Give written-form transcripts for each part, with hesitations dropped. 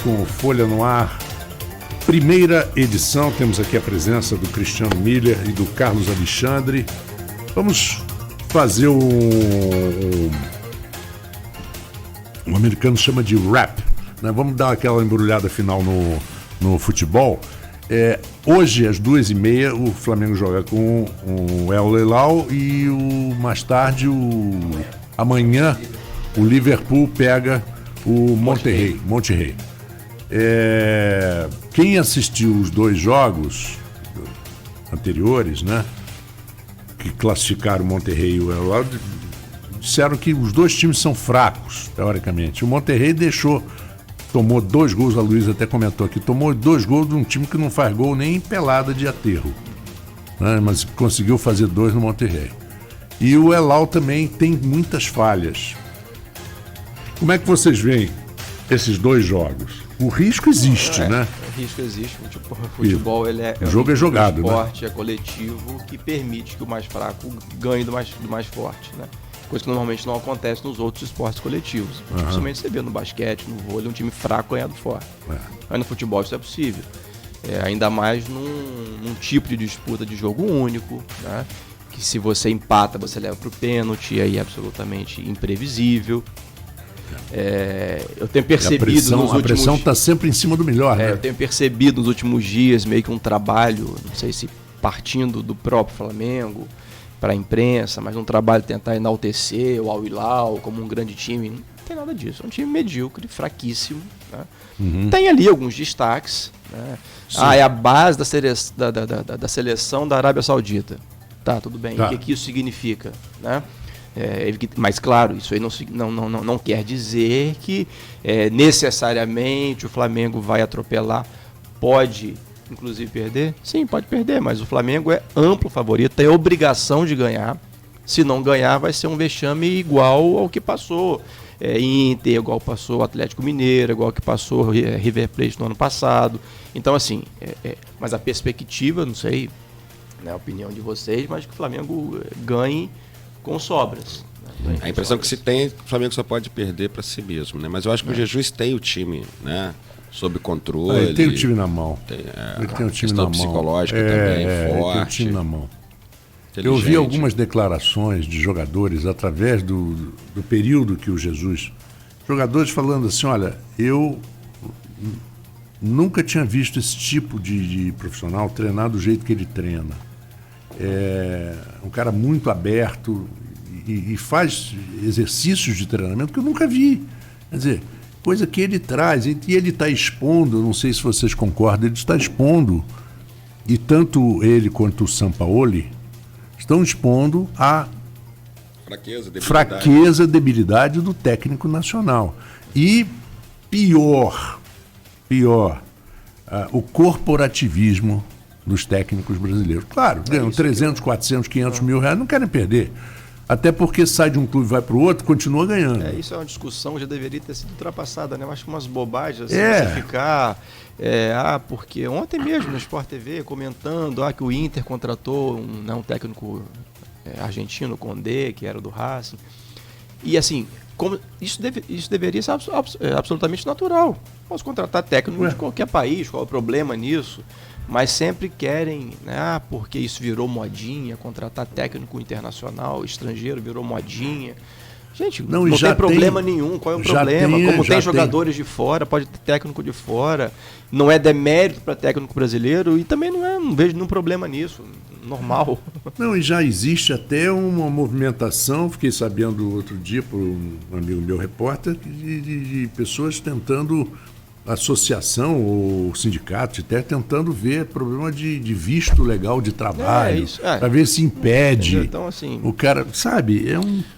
com o Folha no Ar, primeira edição. Temos aqui a presença do Cristiano Miller e do Carlos Alexandre. Vamos fazer o americano chama de rap, né? Vamos dar aquela embrulhada final no futebol. Hoje, às 2h30, o Flamengo joga com o El Hilal e mais tarde, amanhã, o Liverpool pega o Monterrey. Quem assistiu os dois jogos anteriores, né, que classificaram o Monterrey e o El Hilal, disseram que os dois times são fracos, teoricamente. O Monterrey tomou 2 gols, a Luísa até comentou aqui, tomou 2 gols de um time que não faz gol nem em pelada de aterro, né, mas conseguiu fazer 2 no Monterrey. E o El Hilal também tem muitas falhas. Como é que vocês veem esses dois jogos? O risco existe, né? O risco existe. O futebol o jogo é jogado, né? O esporte é coletivo que permite que o mais fraco ganhe do mais forte, né? Coisa que normalmente não acontece nos outros esportes coletivos. Principalmente você vê no basquete, no vôlei, um time fraco ganhar do forte. Mas no futebol isso é possível. Ainda mais num tipo de disputa de jogo único, né? Que se você empata, você leva para o pênalti, aí é absolutamente imprevisível. Eu tenho percebido a pressão está sempre em cima do melhor, né? Eu tenho percebido nos últimos dias meio que um trabalho, não sei se partindo do próprio Flamengo para a imprensa, mas um trabalho de tentar enaltecer o Al Hilal como um grande time. Não tem nada disso, é um time medíocre, fraquíssimo, né? Tem ali alguns destaques, né? É a base da seleção da Arábia Saudita. Tá, tudo bem. Tá. O que isso significa, né? Mas claro, isso aí não quer dizer que necessariamente o Flamengo vai atropelar. Pode inclusive perder? Sim, pode perder, mas o Flamengo é amplo favorito, tem obrigação de ganhar. Se não ganhar, vai ser um vexame igual ao que passou Inter, igual passou o Atlético Mineiro, igual que passou River Plate no ano passado. Então assim, mas a perspectiva, não sei, né, a opinião de vocês, mas que o Flamengo ganhe com sobras. Né? A impressão que se tem é que o Flamengo só pode perder para si mesmo, né? Mas eu acho que o Jesus tem o time, né, sob controle. Ele tem o time na mão. Ele tem o time na mão. Psicológica também, forte. Ele tem o time na mão. Eu vi algumas declarações de jogadores através do período que o Jesus... Jogadores falando assim, olha, eu nunca tinha visto esse tipo de profissional treinar do jeito que ele treina. Um cara muito aberto e faz exercícios de treinamento que eu nunca vi. Quer dizer, coisa que ele traz. E ele está expondo, não sei se vocês concordam, ele está expondo, e tanto ele quanto o Sampaoli estão expondo a fraqueza, debilidade do técnico nacional. E pior, o corporativismo dos técnicos brasileiros. Claro, ganham 300, 400, 500 mil reais, não querem perder. Até porque sai de um clube e vai para o outro, continua ganhando. Isso é uma discussão que já deveria ter sido ultrapassada, né? Eu acho umas bobagens assim, você ficar... porque ontem mesmo no Sport TV, comentando que o Inter contratou um técnico argentino, Condé, que era do Racing. E assim, isso deveria ser absolutamente natural. Posso contratar técnico de qualquer país, qual é o problema nisso? Mas sempre querem, né, porque isso virou modinha, contratar técnico internacional, estrangeiro, virou modinha. Gente, não tem problema nenhum. Qual é o problema? Como tem jogadores de fora, pode ter técnico de fora. Não é demérito para técnico brasileiro e também não vejo nenhum problema nisso. Normal. Não, e já existe até uma movimentação, fiquei sabendo outro dia por um amigo meu repórter, de pessoas tentando... associação ou sindicato até tentando ver problema de visto legal de trabalho, para ver se impede. Então, assim, o cara, sabe,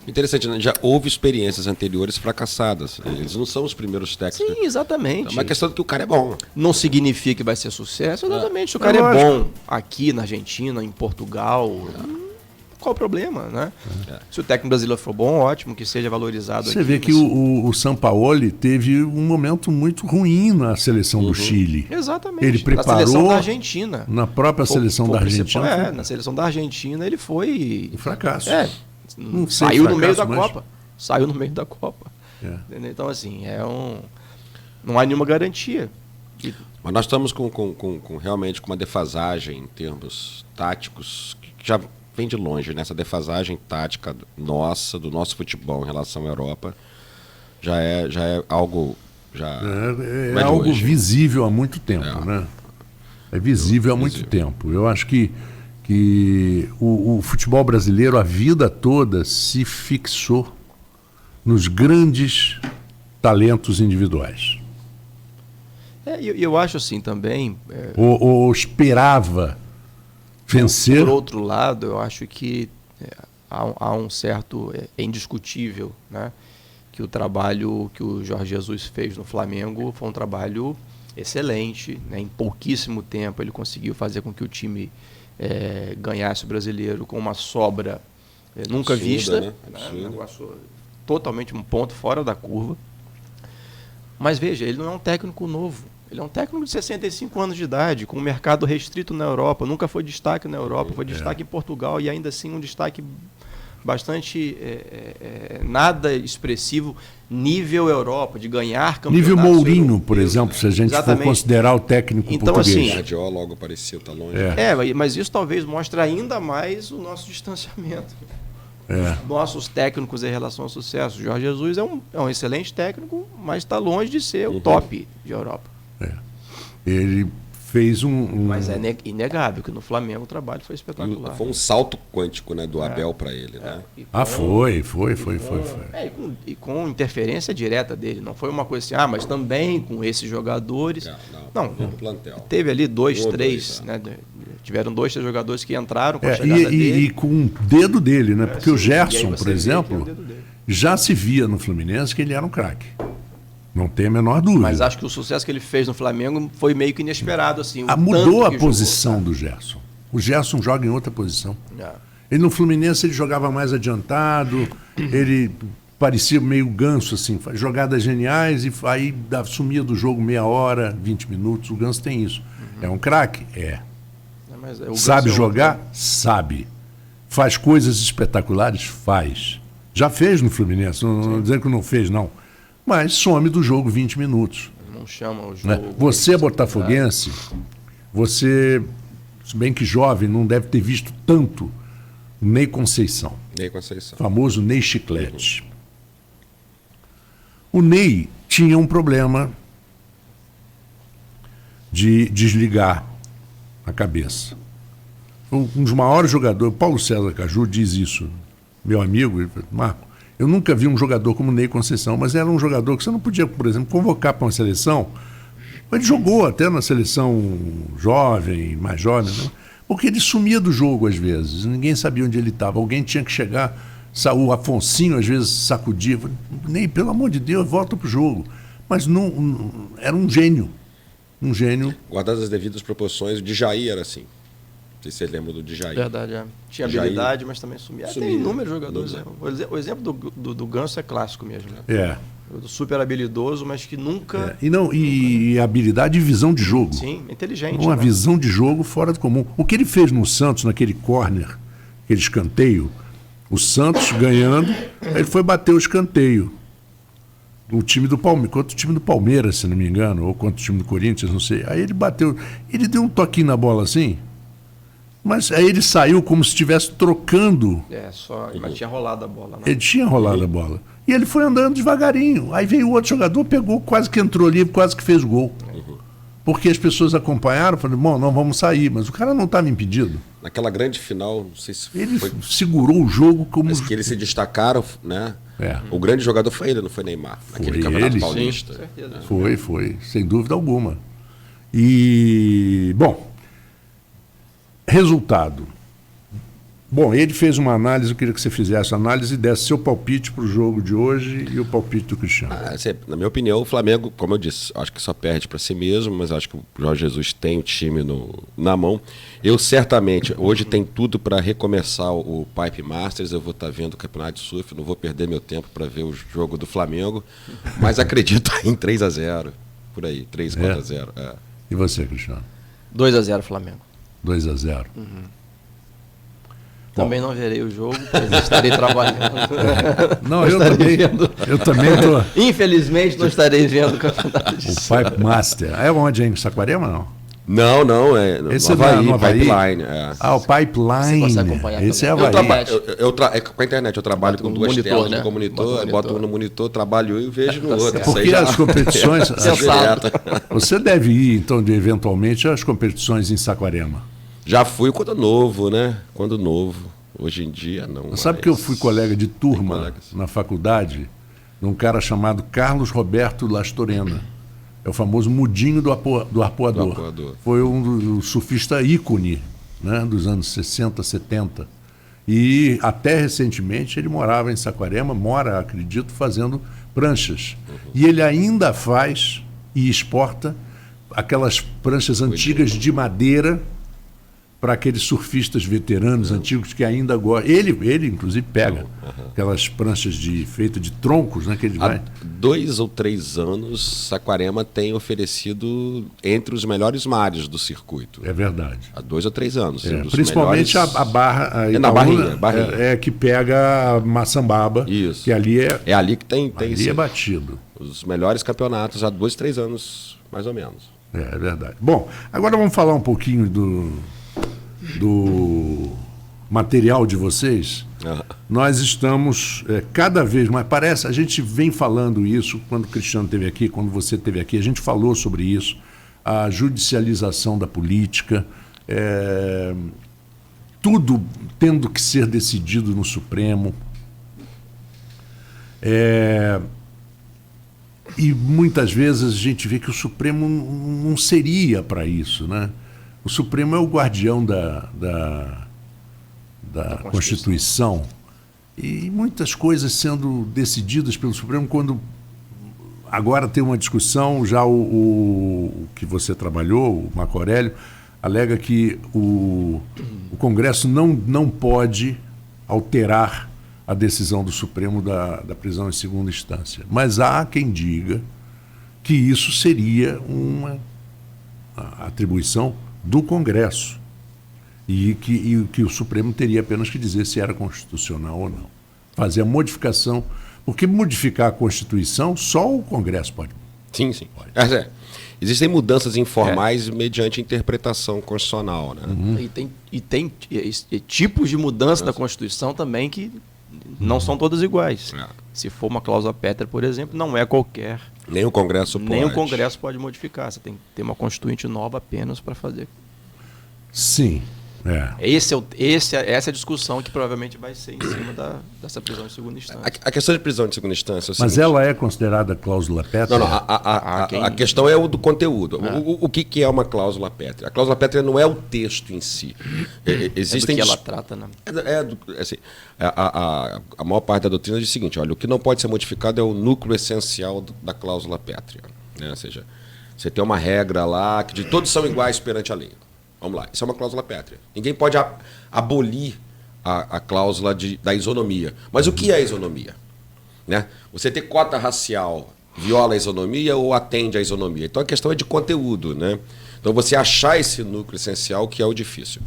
interessante, né? Já houve experiências anteriores fracassadas. Eles não são os primeiros técnicos. Sim, exatamente. É uma questão de que o cara é bom. Não significa que vai ser sucesso, exatamente. Se o cara é bom aqui na Argentina, em Portugal... Qual o problema, né? Se o técnico brasileiro for bom, ótimo, que seja valorizado. Você vê que o Sampaoli teve um momento muito ruim na seleção do Chile. Exatamente. Ele preparou na seleção da Argentina. Na própria seleção da Argentina. Na seleção da Argentina ele foi... Um fracasso. Saiu no meio da Copa. Saiu no meio da Copa. Então, assim, não há nenhuma garantia. Mas nós estamos realmente com uma defasagem em termos táticos que já vem de longe, né? Essa defasagem tática nossa, do nosso futebol em relação à Europa, já é algo... É algo visível há muito tempo, né? É visível há muito tempo. Eu acho que o futebol brasileiro, a vida toda, se fixou nos grandes talentos individuais. Eu acho assim também... Ou esperava vencer... Por outro lado, eu acho que há um certo... É indiscutível, né? Que o trabalho que o Jorge Jesus fez no Flamengo foi um trabalho excelente, né? Em pouquíssimo tempo ele conseguiu fazer com que o time ganhasse o brasileiro com uma sobra nunca absurda, vista, né? Um negócio totalmente um ponto fora da curva. Mas veja, ele não é um técnico novo, ele é um técnico de 65 anos de idade, com um mercado restrito na Europa, nunca foi destaque na Europa, foi destaque em Portugal e ainda assim um destaque bastante nada expressivo, nível Europa, de ganhar campeonatos. Nível Mourinho, por exemplo, se a gente for considerar o técnico português. Assim, Guardiola logo apareceu, está longe. Mas isso talvez mostre ainda mais o nosso distanciamento. Nossos técnicos em relação ao sucesso. Jorge Jesus é um excelente técnico, mas está longe de ser o top de Europa. Ele fez Mas é inegável que no Flamengo o trabalho foi espetacular. Foi um salto quântico, né, do Abel para ele, né? Foi. E com interferência direta dele. Não foi uma coisa assim, mas também com esses jogadores. Não, plantel. Teve ali três, né? Tiveram 2, 3 jogadores que entraram com a chegada dele. E com o dedo dele, né? Porque o Gerson, por exemplo, já se via no Fluminense que ele era um craque. Não tem a menor dúvida. Mas acho que o sucesso que ele fez no Flamengo foi meio que inesperado. Assim, mudou a posição do Gerson. O Gerson joga em outra posição. Ele no Fluminense ele jogava mais adiantado, ele parecia meio Ganso, assim, jogadas geniais e aí sumia do jogo meia hora, 20 minutos. O Ganso tem isso. É um craque? Sabe jogar? Sabe. Faz coisas espetaculares? Faz. Já fez no Fluminense, não dizendo que não fez, não. Mas some do jogo 20 minutos. Não chama o jogo. Né? Você é botafoguense, você, se bem que jovem, não deve ter visto tanto o Ney Conceição. Famoso Ney Chiclete. O Ney tinha um problema de desligar a cabeça. Um dos maiores jogadores, Paulo César Caju diz isso, meu amigo, ele falou, Marco, eu nunca vi um jogador como Ney Conceição, mas era um jogador que você não podia, por exemplo, convocar para uma seleção. Ele jogou até na seleção jovem, mais jovem, né? Porque ele sumia do jogo às vezes, ninguém sabia onde ele estava, alguém tinha que chegar, o Afonsinho às vezes sacudia, Ney, pelo amor de Deus, volta para o jogo. Mas não, era um gênio. Um gênio. Guardadas as devidas proporções, o Djaí era assim. Não sei se você lembra do Djaí. Verdade, Tinha habilidade, mas também sumia. Tem inúmeros jogadores. O exemplo do Ganso é clássico mesmo. Super habilidoso, mas que nunca... E habilidade e visão de jogo. Sim, inteligente. Uma visão de jogo fora do comum. O que ele fez no Santos, naquele córner, aquele escanteio, o Santos ganhando, ele foi bater o escanteio. O time do Palmeiras, contra o time do Palmeiras, se não me engano, ou contra o time do Corinthians, não sei. Aí ele bateu, ele deu um toquinho na bola assim, mas aí ele saiu como se estivesse trocando. Mas tinha rolado a bola. Né? Ele tinha rolado a bola. E ele foi andando devagarinho. Aí veio o outro jogador, pegou, quase que entrou ali, quase que fez o gol. Porque as pessoas acompanharam, falaram, bom, não vamos sair, mas o cara não estava impedido. Naquela grande final, não sei se ele segurou o jogo como... Mas que eles se destacaram, né? O grande jogador foi ele, não foi Neymar. Naquele Campeonato Paulista. Sim, foi, sem dúvida alguma. E, bom, resultado. Bom, ele fez uma análise, eu queria que você fizesse a análise e desse seu palpite para o jogo de hoje e o palpite do Cristiano. Na minha opinião, o Flamengo, como eu disse, acho que só perde para si mesmo, mas acho que o Jorge Jesus tem o time na mão. Eu certamente, hoje tem tudo para recomeçar o Pipe Masters, eu vou estar vendo o Campeonato de Surf, não vou perder meu tempo para ver o jogo do Flamengo, mas acredito em 3-0, por aí, 3-4-0. E você, Cristiano? 2-0 Flamengo. 2-0. Também não verei o jogo, pois estarei trabalhando. Não, eu também tô. Infelizmente não estarei vendo o campeonato de O Pipe Master. É onde, hein? Saquarema, não? Não, é Esse é no Havaí? Pipeline. É. Ah, o Pipeline. Você consegue acompanhar Esse é também. Havaí. Com a internet, eu trabalho com duas monitor, telas né? no monitor, boto um no monitor, trabalho e vejo no outro. Porque Isso aí as competições... Sensato. Você deve ir, então, eventualmente, às competições em Saquarema. Já fui quando novo, né? Quando novo. Hoje em dia, não. Sabe que eu fui colega de turma na faculdade de um cara chamado Carlos Roberto Lastorena. É o famoso mudinho do arpoador. Foi um surfista ícone, né, dos anos 60, 70. E até recentemente ele morava em Saquarema, acredito, fazendo pranchas. E ele ainda faz e exporta aquelas pranchas antigas de madeira para aqueles surfistas veteranos antigos que ainda gostam. Ele inclusive, pega aquelas pranchas feitas de troncos, né, que ele vai... Há 2 ou 3 anos, Saquarema tem oferecido entre os melhores mares do circuito. É verdade. Há 2 ou 3 anos. Principalmente melhores... a Barra... na Barrinha. É que pega a Maçambaba. Isso. Que ali é... É ali que tem ali é batido. Os melhores campeonatos há 2, 3 anos, mais ou menos. É verdade. Bom, agora vamos falar um pouquinho do material de vocês. Nós estamos cada vez mais, parece, a gente vem falando isso quando o Cristiano esteve aqui, quando você esteve aqui, a gente falou sobre isso, a judicialização da política, tudo tendo que ser decidido no Supremo. E muitas vezes a gente vê que o Supremo não seria para isso, né? O Supremo é o guardião da Constituição. E muitas coisas sendo decididas pelo Supremo, quando agora tem uma discussão, já o que você trabalhou, o Marco Aurélio, alega que o Congresso não pode alterar a decisão do Supremo da prisão em segunda instância. Mas há quem diga que isso seria uma atribuição do Congresso e que o Supremo teria apenas que dizer se era constitucional ou não. Fazer a modificação, porque modificar a Constituição só o Congresso pode. Sim. Pode. Existem mudanças informais mediante interpretação constitucional, né? E tem tipos de mudança da Constituição também que não são todas iguais. Se for uma cláusula pétrea, por exemplo, não é qualquer. Nem o Congresso pode. Nem o Congresso pode modificar. Você tem que ter uma Constituinte nova apenas para fazer. Sim. Essa é a discussão que provavelmente vai ser em cima dessa prisão em segunda instância. A questão de prisão de segunda instância é o Mas seguinte, ela é considerada cláusula pétrea? Não. A questão é o do conteúdo. O que é uma cláusula pétrea? A cláusula pétrea não é o texto em si. Existem do que ela trata, né? A maior parte da doutrina diz o seguinte: olha, o que não pode ser modificado é o núcleo essencial da cláusula pétrea. Né? Ou seja, você tem uma regra lá que de todos são iguais perante a lei. Vamos lá, isso é uma cláusula pétrea. Ninguém pode abolir a cláusula da isonomia. Mas o que é isonomia? Né? Você ter cota racial viola a isonomia ou atende à isonomia? Então a questão é de conteúdo. Né? Então você achar esse núcleo essencial que é o difícil.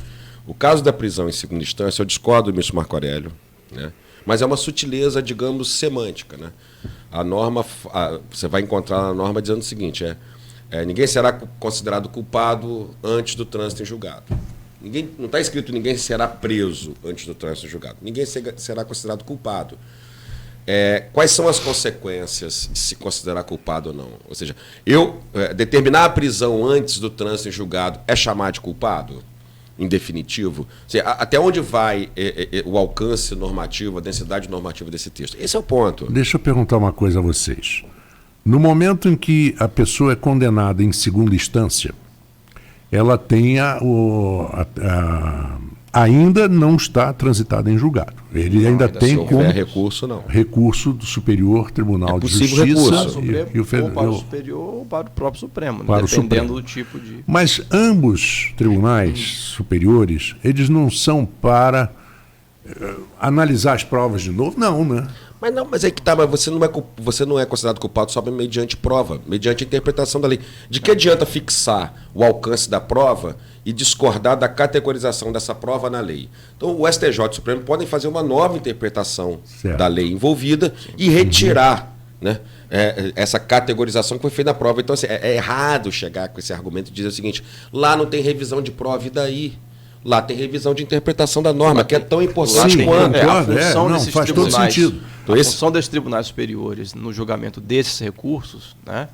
O caso da prisão em segunda instância, eu discordo do ministro Marco Aurélio, né? Mas é uma sutileza, digamos, semântica. Né? A norma, você vai encontrar na norma dizendo o seguinte, ninguém será considerado culpado antes do trânsito em julgado. Não está escrito ninguém será preso antes do trânsito em julgado. Ninguém será considerado culpado. Quais são as consequências de se considerar culpado ou não? Ou seja, determinar a prisão antes do trânsito em julgado é chamar de culpado? Em definitivo? Ou seja, até onde vai o alcance normativo, a densidade normativa desse texto? Esse é o ponto. Deixa eu perguntar uma coisa a vocês. No momento em que a pessoa é condenada em segunda instância, ela tem ainda não está transitada em julgado. Ele ainda tem como recurso do Superior Tribunal de Justiça. Ou para o Superior ou para o próprio Supremo, dependendo do tipo de... Mas ambos tribunais superiores, eles não são para analisar as provas de novo? Não, né? Mas aí que tá, mas você não é considerado culpado só mediante prova, mediante interpretação da lei. De que adianta fixar o alcance da prova e discordar da categorização dessa prova na lei? Então o STJ e o Supremo podem fazer uma nova interpretação da lei envolvida e retirar, né, essa categorização que foi feita na prova. Então, assim, é errado chegar com esse argumento e dizer o seguinte: lá não tem revisão de prova, e daí? Lá tem revisão de interpretação da norma, que é tão importante quanto. A função desses faz todo sentido. A função desses tribunais superiores no julgamento desses recursos, né,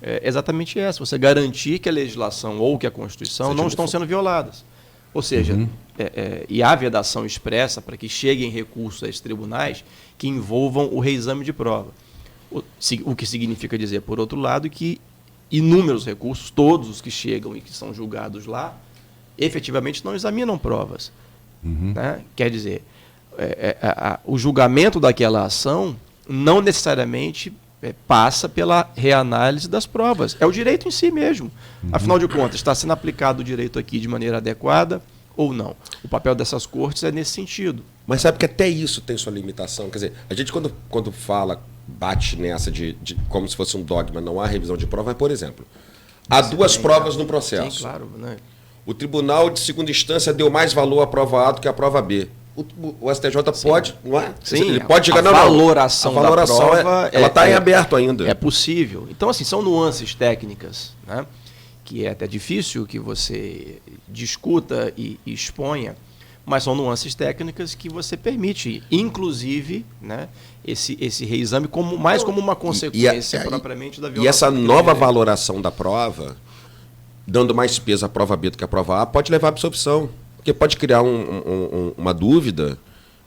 é exatamente essa: você garantir que a legislação ou que a Constituição não estão sendo violadas. Ou seja, e há vedação expressa para que cheguem recursos a esses tribunais que envolvam o reexame de prova. O que significa dizer, por outro lado, que inúmeros recursos, todos os que chegam e que são julgados lá, efetivamente não examinam provas. Né? Quer dizer, o julgamento daquela ação não necessariamente passa pela reanálise das provas. É o direito em si mesmo. Afinal de contas, está sendo aplicado o direito aqui de maneira adequada ou não? O papel dessas cortes é nesse sentido. Mas sabe que até isso tem sua limitação. Quer dizer, a gente quando fala, bate nessa de como se fosse um dogma, não há revisão de prova, mas, por exemplo, há duas provas no processo. Sim, claro, né? O Tribunal de Segunda Instância deu mais valor à prova A do que à prova B. O STJ pode, não é? Sim, ele pode chegar a valoração da prova, ela está em aberto ainda. É possível. Então, assim, são nuances técnicas, né, que é até difícil que você discuta e exponha, mas são nuances técnicas que você permite, inclusive, né, esse reexame como uma consequência propriamente da violação. E essa nova valoração da prova, dando mais peso à prova B do que à prova A, pode levar à absorção. Porque pode criar uma dúvida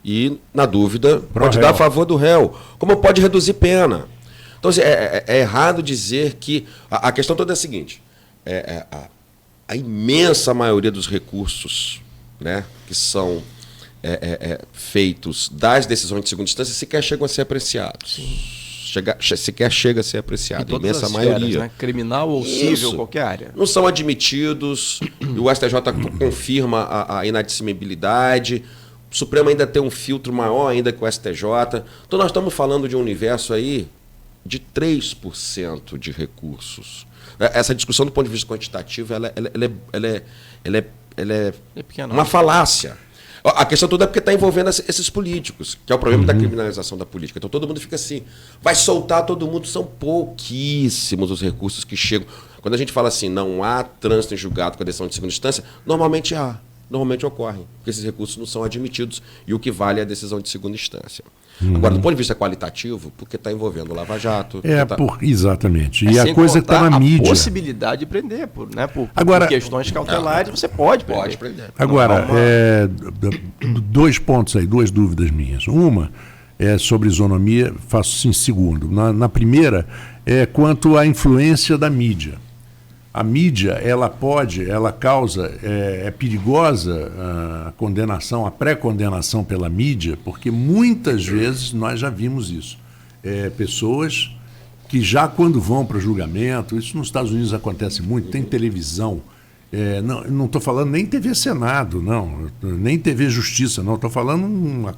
e, na dúvida, pode dar a favor do réu. Como pode reduzir pena. Então, assim, é errado dizer que... A questão toda é a seguinte. A imensa maioria dos recursos, né, que são feitos das decisões de segunda instância sequer chegam a ser apreciados. Sim. Sequer chega a ser apreciado, a imensa maioria. Esferas, né? Criminal ou civil, qualquer área. Não são admitidos, o STJ confirma a inadmissibilidade, o Supremo ainda tem um filtro maior ainda que o STJ. Então nós estamos falando de um universo aí de 3% de recursos. Essa discussão do ponto de vista quantitativo ela é uma falácia. A questão toda é porque está envolvendo esses políticos, que é o problema da criminalização da política. Então todo mundo fica assim, vai soltar todo mundo, são pouquíssimos os recursos que chegam. Quando a gente fala assim, não há trânsito em julgado com a decisão de segunda instância, normalmente ocorrem, porque esses recursos não são admitidos e o que vale é a decisão de segunda instância. Agora, do ponto de vista qualitativo, porque está envolvendo o Lava Jato. Exatamente. E a coisa está na mídia. A possibilidade de prender, por questões cautelares, você pode prender. Agora, dois pontos aí, duas dúvidas minhas. Uma é sobre isonomia, faço sim segundo. Na primeira, é quanto à influência da mídia. A mídia, ela causa, é perigosa a condenação, a pré-condenação pela mídia, porque muitas vezes nós já vimos isso. Pessoas que já quando vão para julgamento, isso nos Estados Unidos acontece muito, tem televisão, não estou falando nem TV Senado, não, nem TV Justiça, não, estou falando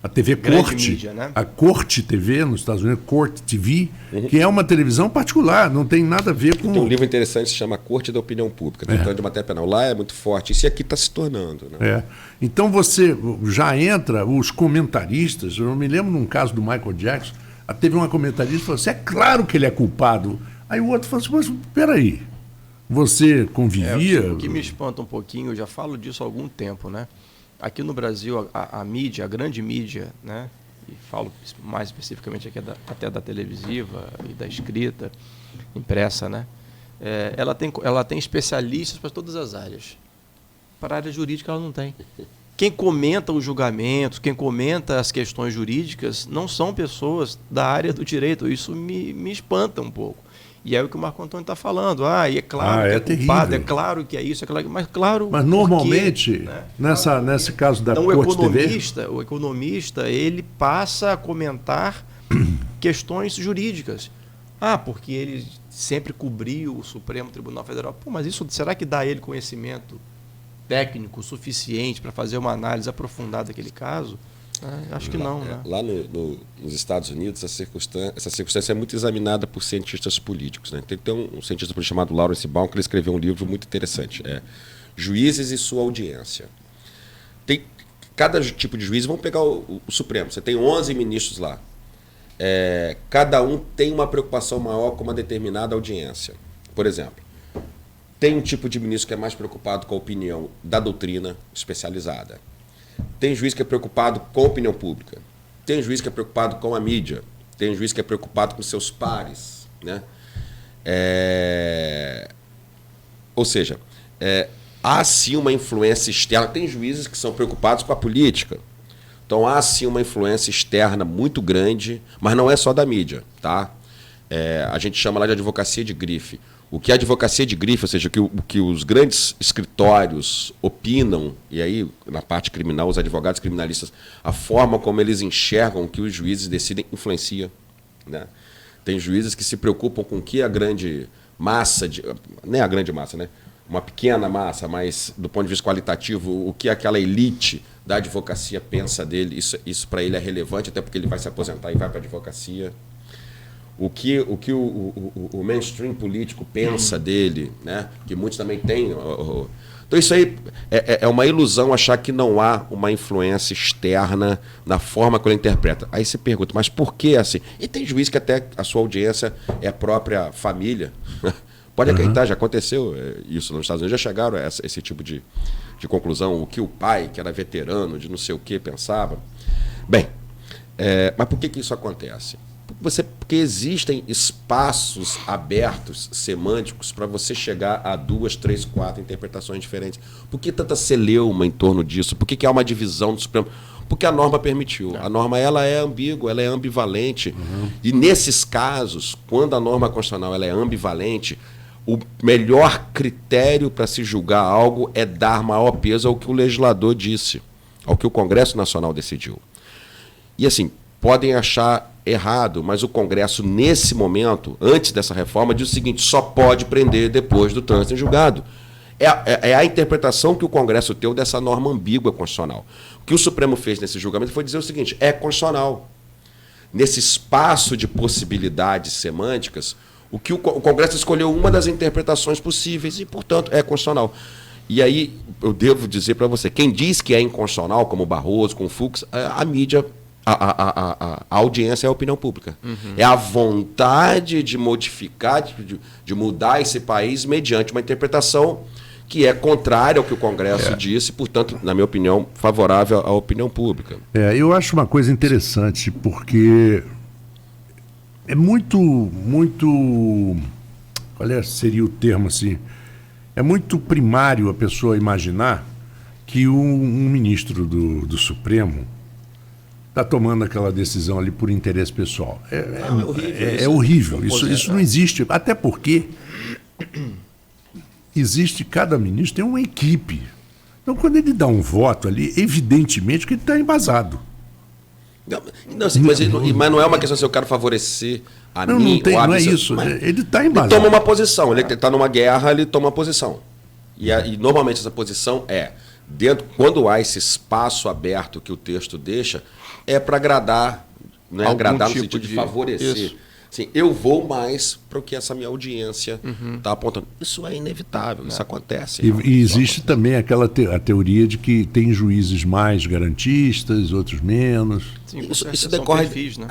a TV Corte, mídia, né? A Corte TV nos Estados Unidos, Court TV, que é uma televisão particular, não tem nada a ver com... Tem um livro interessante que se chama Corte da Opinião Pública, de matéria penal. Lá é muito forte, isso aqui está se tornando. Né? Então você já entra, os comentaristas, eu me lembro num caso do Michael Jackson, teve uma comentarista que falou assim, é claro que ele é culpado. Aí o outro falou assim, mas peraí, você convivia... O que me espanta um pouquinho, eu já falo disso há algum tempo, né? Aqui no Brasil, a mídia, a grande mídia, né, e falo mais especificamente aqui até da televisiva e da escrita, impressa, né, ela tem especialistas para todas as áreas. Para a área jurídica ela não tem. Quem comenta os julgamentos, quem comenta as questões jurídicas, não são pessoas da área do direito. Isso me espanta um pouco. E é o que o Marco Antônio está falando. E é claro que é culpado, é claro que é isso, é claro, mas claro... Mas normalmente, né? nesse caso da Corte TV... O economista, ele passa a comentar questões jurídicas. Porque ele sempre cobriu o Supremo Tribunal Federal. Mas isso, será que dá a ele conhecimento técnico suficiente para fazer uma análise aprofundada daquele caso? Acho que não, né? Lá nos Estados Unidos, essa circunstância é muito examinada por cientistas políticos. Né? Tem um cientista político chamado Lawrence Baum, que ele escreveu um livro muito interessante, Juízes e Sua Audiência. Tem cada tipo de juiz, vamos pegar o Supremo, você tem 11 ministros lá. Cada um tem uma preocupação maior com uma determinada audiência. Por exemplo, tem um tipo de ministro que é mais preocupado com a opinião da doutrina especializada. Tem juiz que é preocupado com a opinião pública. Tem juiz que é preocupado com a mídia. Tem juiz que é preocupado com seus pares. Né? Ou seja, há sim uma influência externa. Tem juízes que são preocupados com a política. Então há sim uma influência externa muito grande, mas não é só da mídia. Tá? A gente chama lá de advocacia de grife. O que é advocacia de grife, ou seja, o que os grandes escritórios opinam, e aí na parte criminal, os advogados criminalistas, a forma como eles enxergam que os juízes decidem influencia. Né? Tem juízes que se preocupam com o que a grande massa, nem a grande massa, né? Uma pequena massa, mas do ponto de vista qualitativo, o que aquela elite da advocacia pensa dele, isso para ele é relevante, até porque ele vai se aposentar e vai para a advocacia. O que o mainstream político pensa dele, né? Que muitos também têm. Então isso aí é uma ilusão achar que não há uma influência externa na forma que ele interpreta. Aí você pergunta, mas por que assim? E tem juiz que até a sua audiência é a própria família. Pode acreditar, já aconteceu isso nos Estados Unidos, já chegaram a esse tipo de conclusão, o que o pai, que era veterano de não sei o que, pensava. Bem, mas por que isso acontece? Porque existem espaços abertos, semânticos, para você chegar a 2, 3, 4 interpretações diferentes. Por que tanta celeuma em torno disso? Por que há uma divisão do Supremo? Porque a norma permitiu. A norma ela é ambígua, ela é ambivalente. E nesses casos, quando a norma constitucional ela é ambivalente, o melhor critério para se julgar algo é dar maior peso ao que o legislador disse, ao que o Congresso Nacional decidiu. E assim, podem achar errado, mas o Congresso, nesse momento, antes dessa reforma, diz o seguinte: só pode prender depois do trânsito em julgado. É a interpretação que o Congresso deu dessa norma ambígua constitucional. O que o Supremo fez nesse julgamento foi dizer o seguinte: é constitucional. Nesse espaço de possibilidades semânticas, o Congresso escolheu uma das interpretações possíveis e, portanto, é constitucional. E aí, eu devo dizer para você, quem diz que é inconstitucional, como Barroso, com Fux, a mídia... A audiência é a opinião pública. É a vontade de modificar, de mudar esse país mediante uma interpretação que é contrária ao que o Congresso disse, portanto, na minha opinião, favorável à opinião pública. Eu acho uma coisa interessante, porque é muito, qual seria o termo assim? É muito primário a pessoa imaginar que um ministro do Supremo está tomando aquela decisão ali por interesse pessoal. É horrível. Isso não existe. Até porque cada ministro tem uma equipe. Então, quando ele dá um voto ali, evidentemente que ele está embasado. Mas não é uma questão se eu quero favorecer a mim. Não é isso. Ele está embasado. Ele toma uma posição. Ele está numa guerra, ele toma uma posição. E normalmente essa posição quando há esse espaço aberto que o texto deixa, é para agradar, né? Agradar no sentido de favorecer. Isso. Assim, eu vou mais para o que essa minha audiência está apontando. Isso é inevitável, isso acontece. E existe também aquela a teoria de que tem juízes mais garantistas, outros menos. Sim, isso decorre, perfis, né?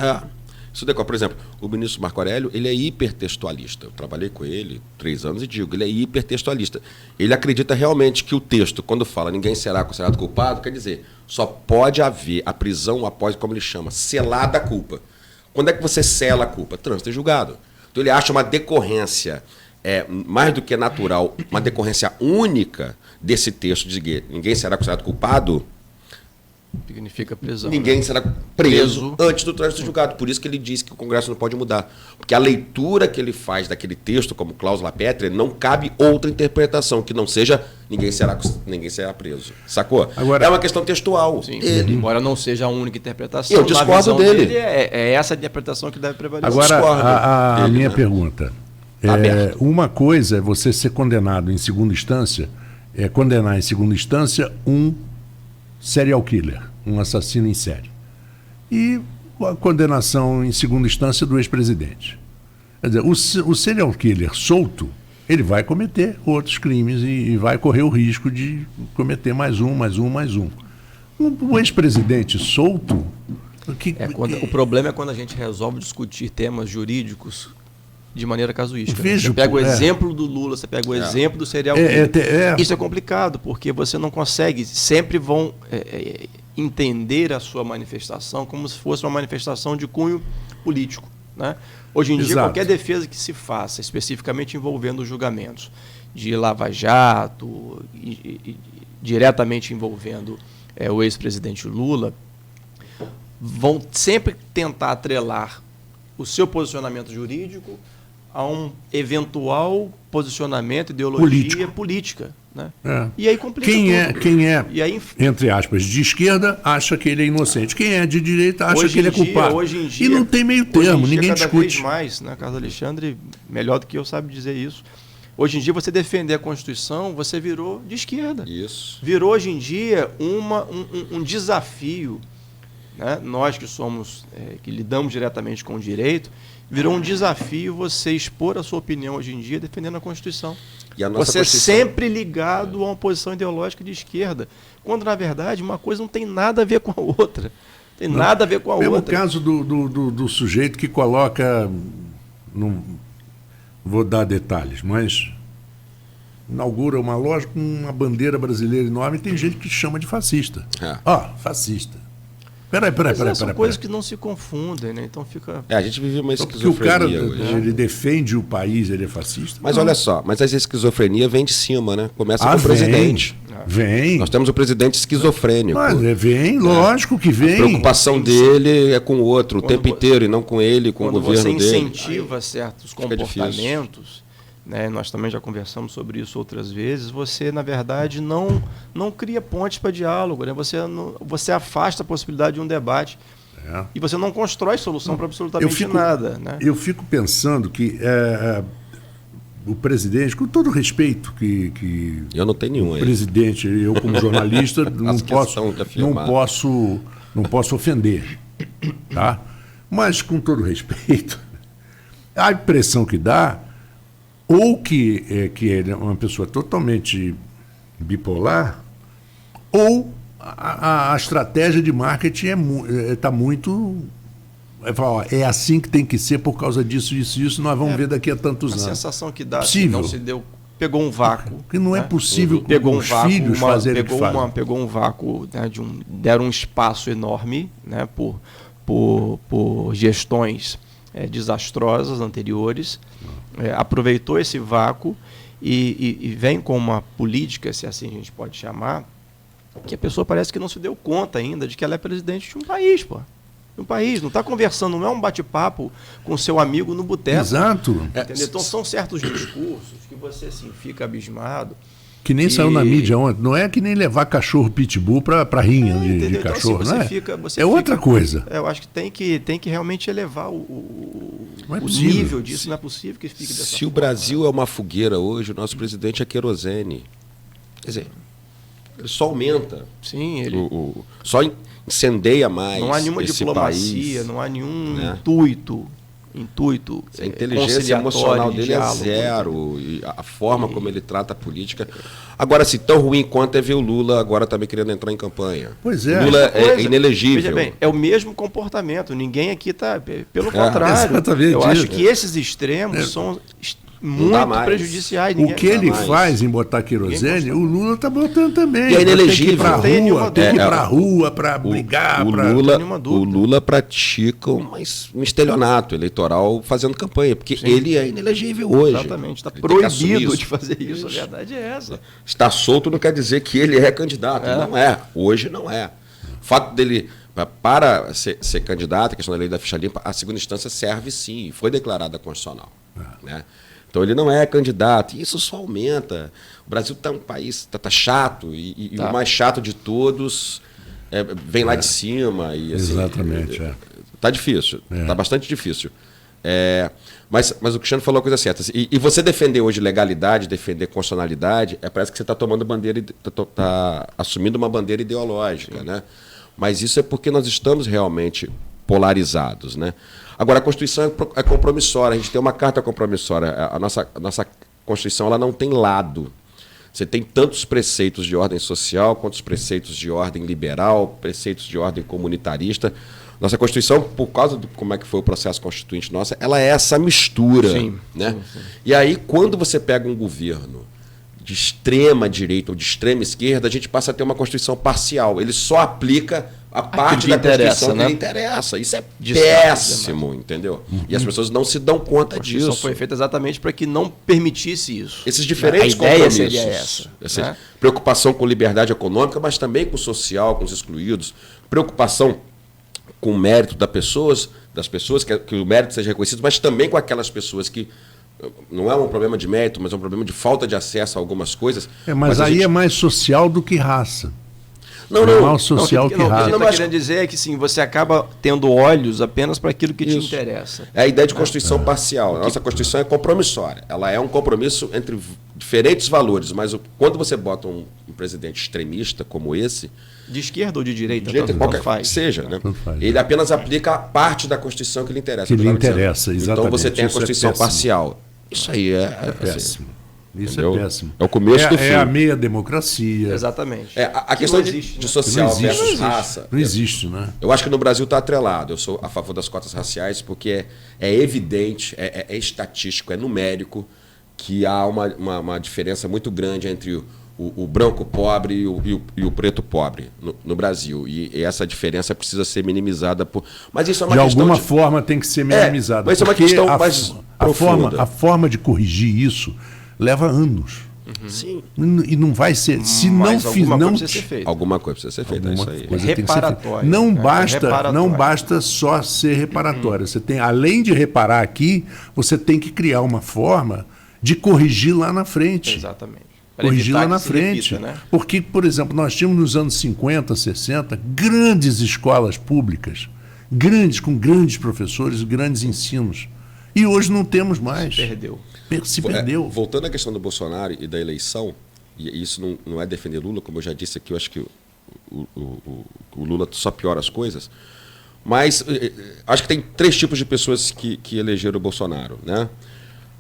Isso decorre, por exemplo, o ministro Marco Aurélio, ele é hipertextualista. Eu trabalhei com ele 3 anos e digo, ele é hipertextualista. Ele acredita realmente que o texto, quando fala ninguém será considerado culpado, quer dizer, só pode haver a prisão após, como ele chama, selada a culpa. Quando é que você sela a culpa? Trânsito em julgado. Então ele acha uma decorrência mais do que natural, uma decorrência única desse texto de que ninguém será considerado culpado. Significa prisão. Ninguém será preso antes do trânsito julgado. Por isso que ele diz que o Congresso não pode mudar. Porque a leitura que ele faz daquele texto, como cláusula pétrea, não cabe outra interpretação que não seja ninguém será preso. Sacou? Agora, é uma questão textual. Sim, embora não seja a única interpretação. Eu discordo dele. É essa interpretação que deve prevalecer. Agora, a minha pergunta. Uma coisa é você ser condenado em segunda instância, condenar em segunda instância um serial killer, um assassino em série. e a condenação em segunda instância do ex-presidente. Quer dizer, o serial killer solto, ele vai cometer outros crimes e vai correr o risco de cometer mais um. O ex-presidente solto... O problema é quando a gente resolve discutir temas jurídicos de maneira casuística. Vejo, você pega o exemplo do Lula, você pega o exemplo do serial killer. Isso é complicado, porque você não consegue, sempre vão entender a sua manifestação como se fosse uma manifestação de cunho político. Né? Hoje em dia, qualquer defesa que se faça, especificamente envolvendo julgamentos de Lava Jato, diretamente envolvendo o ex-presidente Lula, vão sempre tentar atrelar o seu posicionamento jurídico a um eventual posicionamento, ideologia política. Né? E aí complica Quem é e aí, entre aspas, de esquerda, acha que ele é inocente. Quem é de direita, acha que ele é culpado. Hoje em dia, e não tem meio termo, ninguém cada discute. Vez mais, né, Carlos Alexandre, melhor do que eu, sabe dizer isso. Hoje em dia, você defender a Constituição, você virou de esquerda. Isso. Virou, hoje em dia, um desafio. Né? Nós que somos, que lidamos diretamente com o direito, virou um desafio você expor a sua opinião hoje em dia defendendo a Constituição. E a nossa você Constituição... é sempre ligado a uma posição ideológica de esquerda, quando na verdade uma coisa não tem nada a ver com a outra. Tem nada a ver com a outra. O caso do sujeito que coloca, não vou dar detalhes, mas inaugura uma loja com uma bandeira brasileira enorme e tem gente que chama de fascista. Fascista. Peraí. São coisas que não se confundem, né? Então fica... a gente vive uma esquizofrenia. Porque o cara, hoje. ele defende o país, ele é fascista. Mas olha só, mas essa esquizofrenia vem de cima, né? Começa com o presidente. Vem. Nós temos o presidente esquizofrênico. Mas vem, lógico que vem. A preocupação dele é com o outro o tempo inteiro e não com ele, com o governo dele. Quando você incentiva certos comportamentos... Né, nós também já conversamos sobre isso outras vezes, você, na verdade, não cria pontes para diálogo, né? Você afasta a possibilidade de um debate e você não constrói solução para absolutamente nada. Né? Eu fico pensando que o presidente, com todo o respeito que eu não tenho nenhum. O presidente, eu como jornalista, não posso ofender. Tá? Mas, com todo o respeito, a impressão que dá ou que ele é uma pessoa totalmente bipolar, ou a estratégia de marketing está muito... É assim que tem que ser por causa disso, isso, nós vamos ver daqui a tantos anos. A sensação que dá que não se deu... Pegou um vácuo. Que não é possível pegou os filhos fazerem o que fazem. Pegou um vácuo, né, deram um espaço enorme, né, por gestões desastrosas anteriores, aproveitou esse vácuo e vem com uma política, se assim a gente pode chamar, que a pessoa parece que não se deu conta ainda de que ela é presidente de um país, pô. De um país, não está conversando, não é um bate-papo com seu amigo no boteco. Exato. Entendeu? Então são certos discursos que você assim, fica abismado. Que nem saiu na mídia ontem. Não é que nem levar cachorro pitbull para rinha de cachorro, então, assim, não é? Outra coisa. Eu acho que tem que realmente elevar o nível disso. Não é possível que fique dessa forma. Se o Brasil é uma fogueira hoje, o nosso presidente é querosene. Quer dizer, ele só aumenta. Sim, ele... Só incendeia mais. Não há nenhuma diplomacia, país, não há nenhum né? intuito. A inteligência emocional dele é zero. E a forma como ele trata a política. Agora, se tão ruim quanto é ver o Lula agora também querendo entrar em campanha. Pois é. O Lula é inelegível. Veja bem, é o mesmo comportamento. Ninguém aqui está... Pelo contrário. Eu acho que esses extremos são muito prejudiciais. O que ele faz em botar querosene, o Lula está botando também. E é inelegível. Tem que ir para a rua para brigar. O Lula pratica um estelionato eleitoral fazendo campanha, porque ele é inelegível hoje. Exatamente. Está proibido de fazer isso. A verdade é essa. Estar solto não quer dizer que ele é candidato. Não é. Hoje não é. O fato dele... Para ser candidato, a questão da lei da ficha limpa, a segunda instância serve sim, foi declarada constitucional. Né? Então ele não é candidato, e isso só aumenta. O Brasil está um país, está chato, e o mais chato de todos vem lá de cima. E, assim, exatamente. Está difícil, está bastante difícil. Mas o Cristiano falou a coisa certa. E você defender hoje legalidade, defender constitucionalidade, parece que você está tomando bandeira, está assumindo uma bandeira ideológica. Né? Mas isso é porque nós estamos realmente polarizados, né? Agora, a Constituição é compromissória, a gente tem uma carta compromissória. A nossa Constituição ela não tem lado. Você tem tantos preceitos de ordem social, quanto os preceitos de ordem liberal, preceitos de ordem comunitarista. Nossa Constituição, por causa de como é que foi o processo constituinte nossa, ela é essa mistura. Sim, né? sim. E aí, quando você pega um governo de extrema direita ou de extrema esquerda, a gente passa a ter uma Constituição parcial. Ele só aplica a parte da Constituição que lhe interessa. Isso é péssimo, entendeu? E as pessoas não se dão conta disso. A Constituição foi feita exatamente para que não permitisse isso. Esses diferentes compromissos. A ideia seria essa. Né? Preocupação com liberdade econômica, mas também com o social, com os excluídos. Preocupação com o mérito das pessoas, que o mérito seja reconhecido, mas também com aquelas pessoas que não é um problema de mérito, mas é um problema de falta de acesso a algumas coisas. Mas aí é mais social do que raça. Não. Mais social que raça. O que a gente está querendo dizer é que sim, você acaba tendo olhos apenas para aquilo que te interessa. É a ideia de Constituição parcial. A nossa Constituição é compromissória. Ela é um compromisso entre diferentes valores, mas quando você bota um presidente extremista como esse... De esquerda ou de direita? Qualquer que seja, né? Ele apenas aplica a parte da Constituição que lhe interessa. Que lhe interessa, exatamente. Então você tem a Constituição parcial. Isso aí é péssimo. Isso entendeu? É péssimo. É o começo do fim. É a meia democracia. Exatamente. A questão de social versus raça. Não existe, né? Eu acho que no Brasil está atrelado. Eu sou a favor das cotas raciais porque é evidente, é estatístico, é numérico que há uma diferença muito grande entre o branco pobre e o preto pobre no Brasil. E essa diferença precisa ser minimizada. Mas isso é uma de questão alguma forma tem que ser minimizada. Mas isso é uma questão mais profunda. A forma de corrigir isso leva anos. Sim. E não vai ser. Se não fizer. Alguma coisa precisa ser feita. Isso aí. Reparatório. Não basta só ser reparatório. Você tem, além de reparar aqui, você tem que criar uma forma de corrigir lá na frente. Exatamente. Corrigir lá na frente. Repita, né? Porque, por exemplo, nós tínhamos nos anos 50, 60, grandes escolas públicas, com grandes professores, grandes ensinos. E hoje não temos mais. Se perdeu. Voltando à questão do Bolsonaro e da eleição, e isso não é defender Lula, como eu já disse aqui, eu acho que o Lula só piora as coisas, mas acho que tem 3 tipos de pessoas que elegeram o Bolsonaro, né?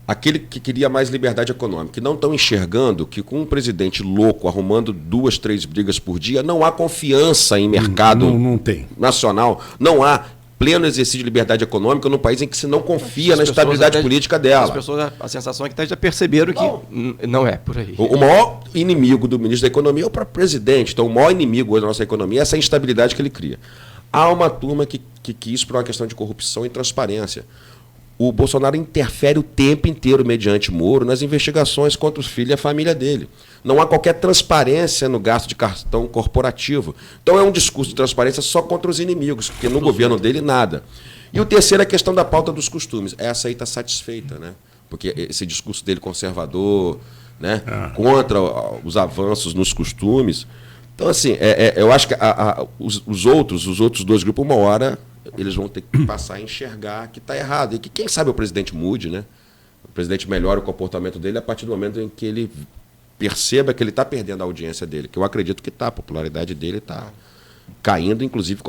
Aquele que queria mais liberdade econômica, que não estão enxergando que com um presidente louco arrumando 2, 3 brigas por dia, não há confiança em mercado nacional, não há pleno exercício de liberdade econômica num país em que se não confia na estabilidade política dela. As pessoas, a sensação é que já perceberam que não é por aí. O maior inimigo do ministro da Economia é o próprio presidente. Então, o maior inimigo hoje da nossa economia é essa instabilidade que ele cria. Há uma turma que quis por uma questão de corrupção e transparência. O Bolsonaro interfere o tempo inteiro, mediante Moro, nas investigações contra os filhos e a família dele. Não há qualquer transparência no gasto de cartão corporativo. Então é um discurso de transparência só contra os inimigos, porque no governo dele nada. E o terceiro é a questão da pauta dos costumes. Essa aí está satisfeita, né? Porque esse discurso dele conservador, né? Contra os avanços nos costumes. Então, assim, eu acho que os outros 2 grupos, uma hora, eles vão ter que passar a enxergar que está errado. E que, quem sabe, o presidente mude, né? O presidente melhora o comportamento dele a partir do momento em que ele perceba que ele está perdendo a audiência dele, que eu acredito que está. A popularidade dele está caindo, inclusive,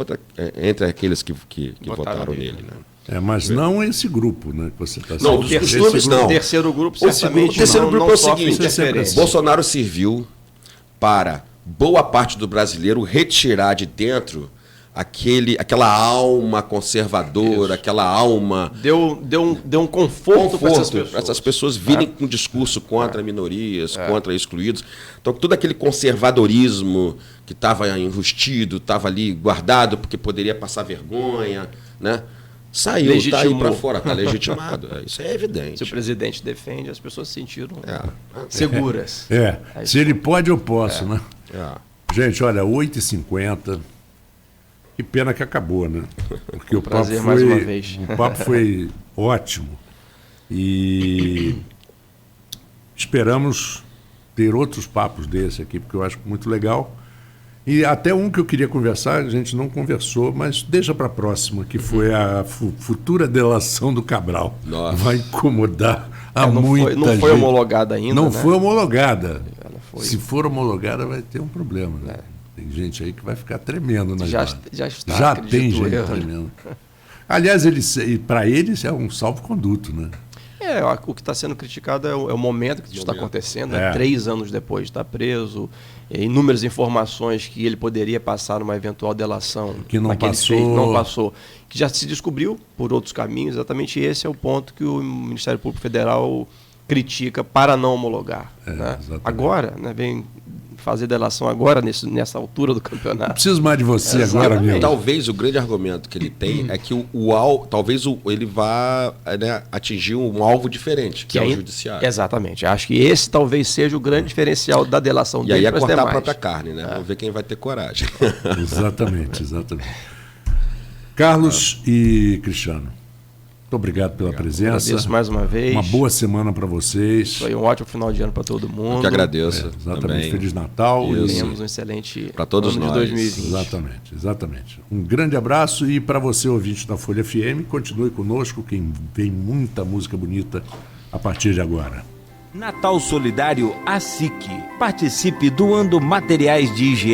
entre aqueles que votaram nele. Né? Mas não esse grupo, né? Que você está não, o terceiro grupo, certamente. O terceiro grupo é o seguinte: Bolsonaro serviu para boa parte do brasileiro retirar de dentro aquela alma conservadora, aquela alma... Deu um conforto para essas pessoas. Para essas pessoas virem com um discurso contra minorias, contra excluídos. Então, todo aquele conservadorismo que estava enrustido, estava ali guardado porque poderia passar vergonha, né? Saiu, está aí para fora, está legitimado. Isso é evidente. Se o presidente defende, as pessoas se sentiram seguras. Se ele pode, eu posso, né? Gente, olha, 8h50... Que pena que acabou, né? Porque o papo foi ótimo. E esperamos ter outros papos desse aqui, porque eu acho muito legal. E até um que eu queria conversar, a gente não conversou, mas deixa para a próxima, que foi a futura delação do Cabral. Nossa. Vai incomodar muita gente. Não foi homologada ainda, Não foi homologada. Se for homologada, vai ter um problema, né? Tem gente aí que vai ficar tremendo nas Já está, Já acredito tem gente eu. tremendo. Aliás, para eles é um salvo-conduto, né? O que está sendo criticado é o momento que isso está acontecendo, né? 3 anos depois de estar preso, inúmeras informações que ele poderia passar numa eventual delação que não passou. Não passou, que já se descobriu por outros caminhos. Exatamente esse é o ponto que o Ministério Público Federal critica para não homologar. Né? Agora, né, vem fazer delação agora, nessa altura do campeonato. Não preciso mais de você agora, meu. Talvez o grande argumento que ele tem é que ele vá, né, atingir um alvo diferente, que é o judiciário. Exatamente. Acho que esse talvez seja o grande diferencial da delação dele. E aí é cortar a própria carne, né? Vamos ver quem vai ter coragem. Exatamente. Carlos e Cristiano, muito obrigado pela presença. Agradeço mais uma vez. Uma boa semana para vocês. Foi um ótimo final de ano para todo mundo. Eu que agradeço. Exatamente. Também. Feliz Natal. E tenhamos um excelente para todos ano nós. de 2020. Exatamente. Um grande abraço e para você, ouvinte da Folha FM, continue conosco, que vem muita música bonita a partir de agora. Natal Solidário ASIC. Participe doando materiais de higiene.